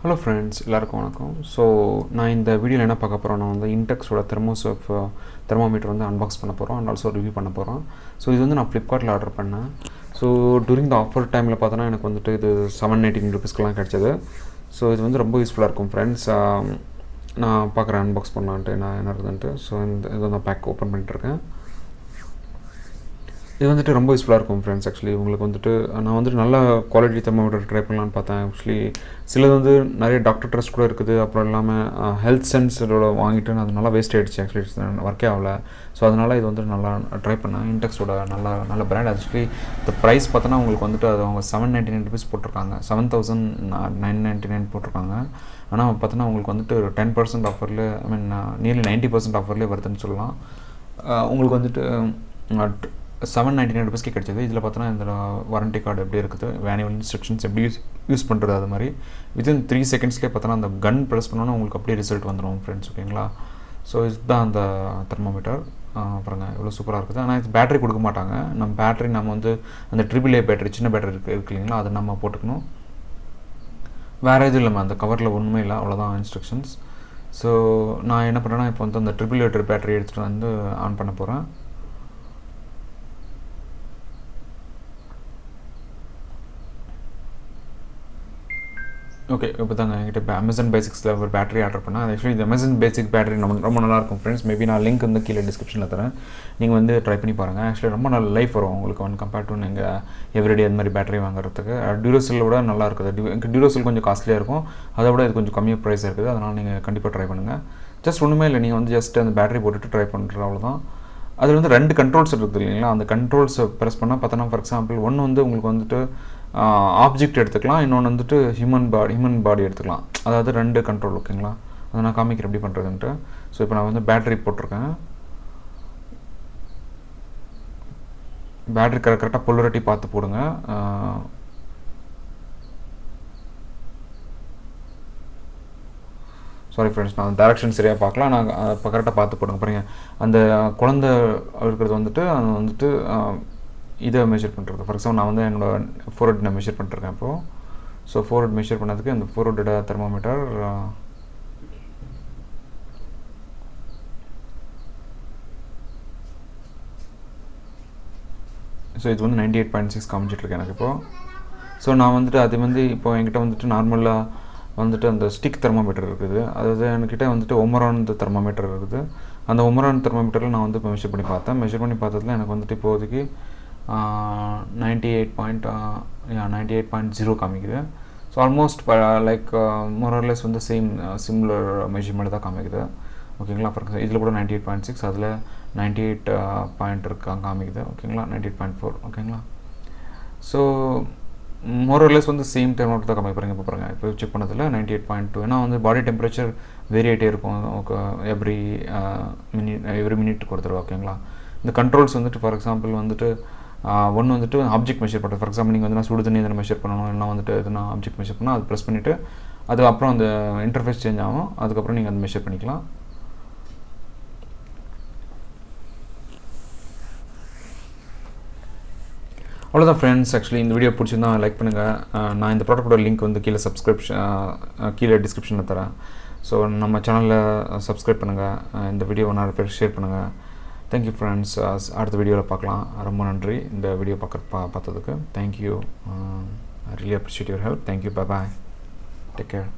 Hello friends, எல்லாருக்கும் வணக்கம். So நான் இந்த வீடியோவில் என்ன பார்க்க போகிறோம், நான் வந்து இன்டெக்ஸோட தெர்மோமீட்டர் வந்து அன்பாக்ஸ் பண்ண போகிறோம் அண்ட் ஆல்சோ ரிவ்யூ பண்ண போகிறோம். ஸோ இது வந்து நான் ஃப்ளிப்கார்ட்டில் ஆர்டர் பண்ணேன். ஸோ டூரிங் த ஆஃபர் டைமில் பார்த்தோன்னா எனக்கு வந்துட்டு இது 718 rupeesக்குலாம் கிடச்சிது. ஸோ இது வந்து ரொம்ப யூஸ்ஃபுல்லாக இருக்கும் ஃப்ரெண்ட்ஸ். நான் பார்க்குறேன் அன்பாக்ஸ் பண்ணலான்ட்டு நான் என்ன இருக்குதுன்ட்டு. ஸோ இது வந்து பேக் ஓப்பன் பண்ணிட்டுருக்கேன். இது வந்துட்டு ரொம்ப யூஸ்ஃபுல்லாக இருக்கும் ஃப்ரெண்ட்ஸ். ஆக்சுவலி உங்களுக்கு வந்துட்டு நான் வந்துட்டு நல்ல குவாலிட்டி தெர்மோமீட்டர் ட்ரை பண்ணலான்னு பார்த்தேன். ஆக்சுவலி சிலது வந்து நிறைய டாக்டர் ட்ரஸ்ட் கூட இருக்குது. அப்புறம் இல்லாமல் ஹெல்த் சென்ஸோட வாங்கிட்டு அது நல்லா வேஸ்ட் ஆகிடுச்சு. ஆக்சுவலி ஒர்க்கே ஆகலை. ஸோ அதனால் இது வந்துட்டு நல்லா ட்ரை பண்ணேன். இன்டெக்ஸோட நல்ல பிராண்ட். ஆக்சுவலி இந்த ப்ரைஸ் பார்த்தோன்னா உங்களுக்கு வந்துட்டு அது அவங்க 799 rupees போட்டிருக்காங்க. 7999 போட்டிருக்காங்க. ஆனால் பார்த்தோன்னா உங்களுக்கு வந்துட்டு 10% ஆஃபர்லேயே நியர்லி 90% ஆஃபர்லேயே வருதுன்னு சொல்லலாம். உங்களுக்கு வந்துட்டு 799 rupeesக்கு கிடச்சிது. இதில் பார்த்தோன்னா இந்த வாரண்டி கார்டு எப்படி இருக்குது, மேனுவல் இன்ஸ்ட்ரக்ஷன்ஸ் எப்படி யூஸ் பண்ணுறது, அது மாதிரி வித்தின் 3 secondsலேயே பார்த்தோன்னா அந்த கன் ப்ரெஸ் பண்ணோன்னா உங்களுக்கு அப்படியே ரிசல்ட் வந்துடும் ஃப்ரெண்ட்ஸ். ஓகேங்களா? ஸோ இதுதான் அந்த தெர்மோமீட்டர். பாருங்க எவ்வளோ சூப்பராக இருக்குது. ஆனால் இது பேட்டரி கொடுக்க மாட்டாங்க. நம்ம வந்து அந்த AAA பேட்டரி, சின்ன பேட்டரி இருக்கு இல்லைங்களா, அதை நம்ம போட்டுக்கணும். வேறு எதுவும் இல்லாமல் அந்த கவரில் ஒன்றுமே இல்லை, அவ்வளோதான் இன்ஸ்ட்ரக்ஷன்ஸ். ஸோ நான் என்ன பண்ணுறேன்னா இப்போ வந்து அந்த AAA பேட்டரி எடுத்துகிட்டு வந்து ஆன் பண்ண போகிறேன். ஓகே, இப்போ தாங்க என்கிட்ட அமேசான் பேசிக்ஸில் ஒரு பேட்டரி ஆர்டர் பண்ணேன். ஆக்சுவலி இந்த அமேசான் பேசிக் பேட்டரி ரொம்ப நல்லாயிருக்கும் ஃப்ரெண்ட்ஸ். மேபி நான் லிங்க் வந்து கீழே டிஸ்கிரிப்ஷனில் தரேன், நீங்கள் வந்து ட்ரை பண்ணி பாருங்கள். ஆக்சுவலி ரொம்ப நல்ல லைஃப் வரும் உங்களுக்கு கம்பேர்ட் டு நீங்கள் எவ்ரிடே அந்த மாதிரி பேட்டரி வாங்குறதுக்கு. டியூரோசெல் விட நல்லா இருக்குது. டியூரோசெல் கொஞ்சம் காஸ்ட்லியாக இருக்கும், அதை விட இது கொஞ்சம் கம்மியாக ப்ரைஸ் இருக்குது. அதனால் நீங்கள் கண்டிப்பாக ட்ரை பண்ணுங்கள். ஜஸ்ட் ஒன்றுமே இல்லை, நீங்கள் வந்து ஜஸ்ட் அந்த பேட்டரி போட்டுட்டு ட்ரை பண்ணுறது, அவ்வளோதான். அதில் வந்து 2 கண்ட்ரோல்ஸ் இருக்குது இல்லைங்களா. அந்த கண்ட்ரோல்ஸை ப்ரெஸ் பண்ணால் பார்த்தோன்னா ஃபார் எக்ஸாம்பிள் ஒன்று வந்து உங்களுக்கு வந்துட்டு ஆப்ஜெக்ட் எடுத்துக்கலாம், இன்னொன்று வந்துட்டு ஹியூமன் பாடி எடுத்துக்கலாம். அதாவது 2 கண்ட்ரோல். ஓகேங்களா? அதை நான் காமிக்கிறேன் எப்படி பண்ணுறதுன்ட்டு. ஸோ இப்போ நான் வந்து பேட்டரி போட்டிருக்கேன். பேட்டரி கரெக்டாக பொலரிட்டி பார்த்து போடுங்க. சாரி ஃப்ரெண்ட்ஸ், நான் டேரக்ஷன் சரியாக பார்க்கலாம். நான் இப்போ கரெக்டாக பார்த்து போடுங்க. பாருங்கள், அந்த குழந்தை இருக்கிறது வந்துட்டு அது வந்துட்டு இதை மெஷர் பண்ணுறது. ஃபார் எக்ஸாம்பிள் நான் வந்து என்னோடய ஃபோர்ஹெட் நான் மெஷர் பண்ணிட்டுருக்கேன் இப்போது. ஸோ ஃபோர்ஹெட் மெஷர் பண்ணதுக்கு அந்த ஃபோர்ஹெட்டோட தெர்மோமீட்டர் ஸோ இது வந்து 98.6 காமிச்சிட்ருக்கேன் எனக்கு இப்போது. ஸோ நான் வந்துட்டு அது வந்து இப்போ என்கிட்ட வந்துட்டு நார்மலாக வந்துட்டு அந்த ஸ்டிக் தெர்மோமீட்டர் இருக்குது. அதாவது என்கிட்ட வந்துட்டு ஒமரான் தெர்மோமீட்டர் இருக்குது. அந்த ஒமரான் தெர்மோமீட்டரில் நான் வந்து இப்போ மெஷர் பண்ணி பார்த்ததில் எனக்கு வந்துட்டு இப்போதைக்கு 98.0 காமிக்குது. ஸோ ஆல்மோஸ்ட் லைக் மோரர்லெஸ் வந்து சிமிலர் மெஷர்மெண்ட் தான் காமிக்குது. ஓகேங்களா? ஃபார் இதில் கூட 98.6, அதில் 98 பாயிண்ட் காமிக்குது. ஓகேங்களா? 98.4. ஓகேங்களா? ஸோ மோரர்லெஸ் வந்து சேம் தெர்மோமீட்டர் தான் காமிப்பாருங்க. இப்போ பாருங்கள், இப்போ செக் பண்ணதில் 98.2. ஏன்னா வந்து பாடி டெம்பரேச்சர் வேரியேட்டே இருக்கும். ஓகே, எவ்ரி மினிட் கொடுத்துருவோம். ஓகேங்களா? இந்த கண்ட்ரோல்ஸ் வந்துட்டு ஃபார் எக்ஸாம்பிள் வந்துட்டு ஒன்று வந்துட்டு ஆப்ஜெக்ட் மெஷர் பண்ணுறது. ஃபார் எக்ஸாம்பிள் நீங்கள் வந்து சுடு தண்ணி எதனா மெஷர் பண்ணணும், இல்லைனா வந்துட்டு எதனா ஆப்ஜெக்ட் மெஷர் பண்ணால் அது ப்ரெஸ் பண்ணிவிட்டு அது அப்புறம் அந்த இன்டர்ஃபேஸ் சேஞ்ச் ஆகும். அதுக்கப்புறம் நீங்கள் அதை மெஷர் பண்ணிக்கலாம். அவ்வளோதான் ஃப்ரெண்ட்ஸ். ஆக்சுவலி இந்த வீடியோ பிடிச்சிருந்தா லைக் பண்ணுங்கள். நான் இந்த ப்ராடக்டோட லிங்க் வந்து கீழே டிஸ்கிரிப்ஷனில் தரேன். ஸோ நம்ம சேனலில் சப்ஸ்கிரைப் பண்ணுங்கள். இந்த வீடியோவை நிறைய பேர் ஷேர் பண்ணுங்கள். Thank you friends. அடுத்த வீடியோவில் பார்க்கலாம். ரொம்ப நன்றி இந்த வீடியோ பார்த்ததுக்கு. Thank you. I really appreciate your help. Thank you. Bye bye. Take care.